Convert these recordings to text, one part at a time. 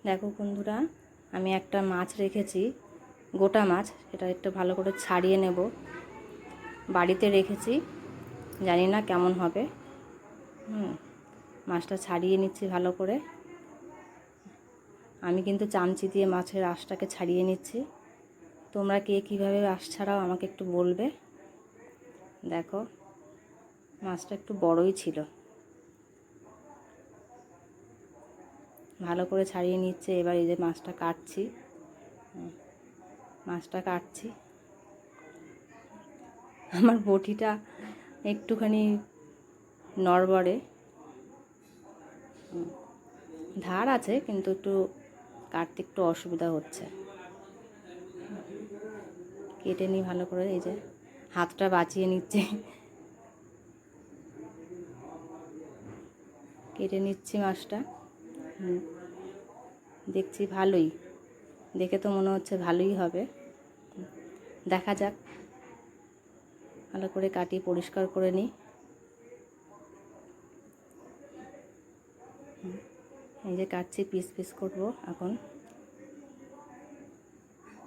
দেখো বন্ধুরা, আমি একটা মাছ রেখেছি, গোটা মাছ। এটা একটু ভালো করে ছাড়িয়ে নেব। বাড়িতে রেখেছি, জানি না কেমন হবে। মাছটা ছাড়িয়ে নিচ্ছি ভালো করে। আমি কিন্তু চামচি দিয়ে মাছের আঁশটাকে ছাড়িয়ে নিচ্ছি। তোমরা কে কীভাবে আঁশ ছাড়াও আমাকে একটু বলবে। দেখো, মাছটা একটু বড়ই ছিল। ভালো করে ছাড়িয়ে নিচ্ছে। এবার এই যে মাছটা কাটছি, আমার বটিটা একটুখানি নড়বড়ে, ধার আছে, কিন্তু একটু কাটতে একটু অসুবিধা হচ্ছে। কেটে নিই ভালো করে। এই যে হাতটা বাঁচিয়ে নিচ্ছে, কেটে নিচ্ছি মাছটা। দেখছি ভালোই, দেখে তো মনে হচ্ছে ভালোই হবে। দেখা যাক। ভালো করে কাটি, পরিষ্কার করে নিই। এই যে কাটছি, পিস পিস করব এখন।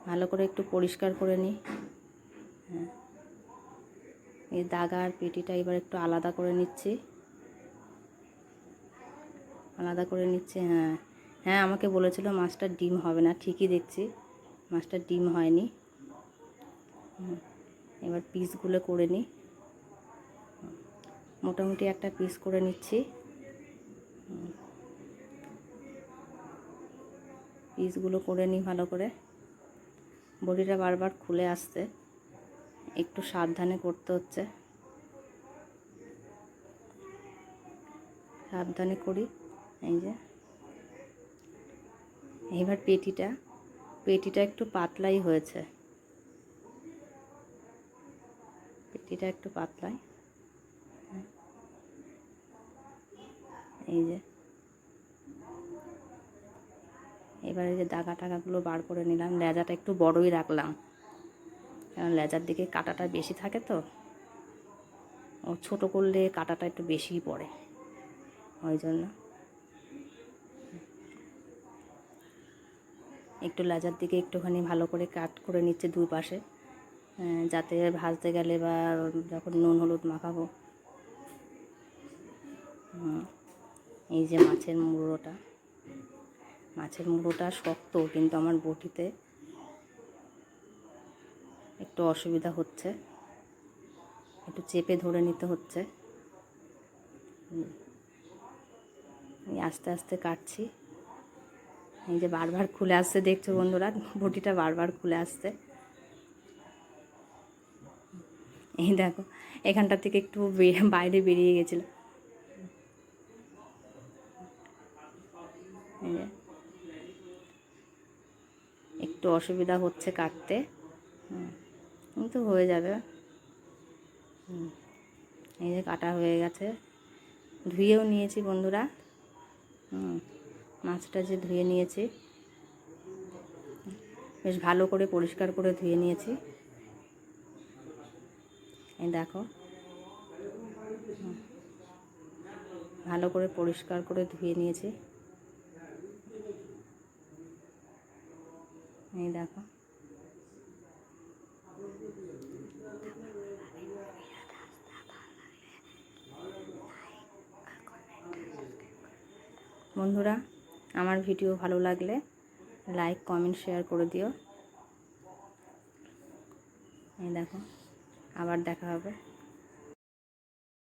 ভালো করে একটু পরিষ্কার করে নিই। এই দাগা আর পেটিটা এবার একটু আলাদা করে নিচ্ছি। হ্যাঁ, আমাকে বলেছিল মাছটার ডিম হবে না। ঠিকই দেখছি মাছটার ডিম হয়নি। এবার পিসগুলো করে নিই। মোটামুটি একটা পিস করে নিচ্ছি। পিসগুলো করে নিই ভালো করে। বড়িটা বারবার খুলে আসছে, একটু সাবধানে করতে হচ্ছে। সাবধানে করি। এই যে এবার পেটিটা একটু পাতলাই হয়েছে। পেটিটা একটু পাতলাই। এই যে এবারে যে দাগা টাগাগুলো বার করে নিলাম। লেজাটা একটু বড়ই রাখলাম, কারণ লেজার দিকে কাঁটাটা বেশি থাকে তো। ও ছোটো করলে কাঁটাটা একটু বেশিই পড়ে, ওই জন্য একটু লেজার দিকে একটুখানি ভালো করে কাট করে নিচ্ছে দুই পাশে, যাতে ভাজতে গেলে বা যখন নুন হলুদ মাখাবো। এই যে মাছের মুড়োটা শক্ত, কিন্তু আমার বটিতে একটু অসুবিধা হচ্ছে, একটু চেপে ধরে নিতে হচ্ছে। আস্তে আস্তে কাটছি। এই যে বারবার খুলে আসছে, দেখছো বন্ধুরা, বটিটা বারবার খুলে আসছে। এই দেখো, এখানটা থেকে একটু বাইরে বেরিয়ে গেছিল। একটু অসুবিধা হচ্ছে কাটতে, কিন্তু হয়ে যাবে। এই যে কাটা হয়ে গেছে। ধুয়েও নিয়েছি বন্ধুরা। মাছটা যে ধুয়ে নিয়েছি, বেশ ভালো করে পরিষ্কার করে ধুয়ে নিয়েছি। এই দেখো, ভালো করে পরিষ্কার করে ধুয়ে নিয়েছি। এই দেখো, বন্ধুরা, আমার ভিডিও ভালো লাগলে লাইক কমেন্ট শেয়ার করে দিও। এই দেখো, আবার দেখা হবে।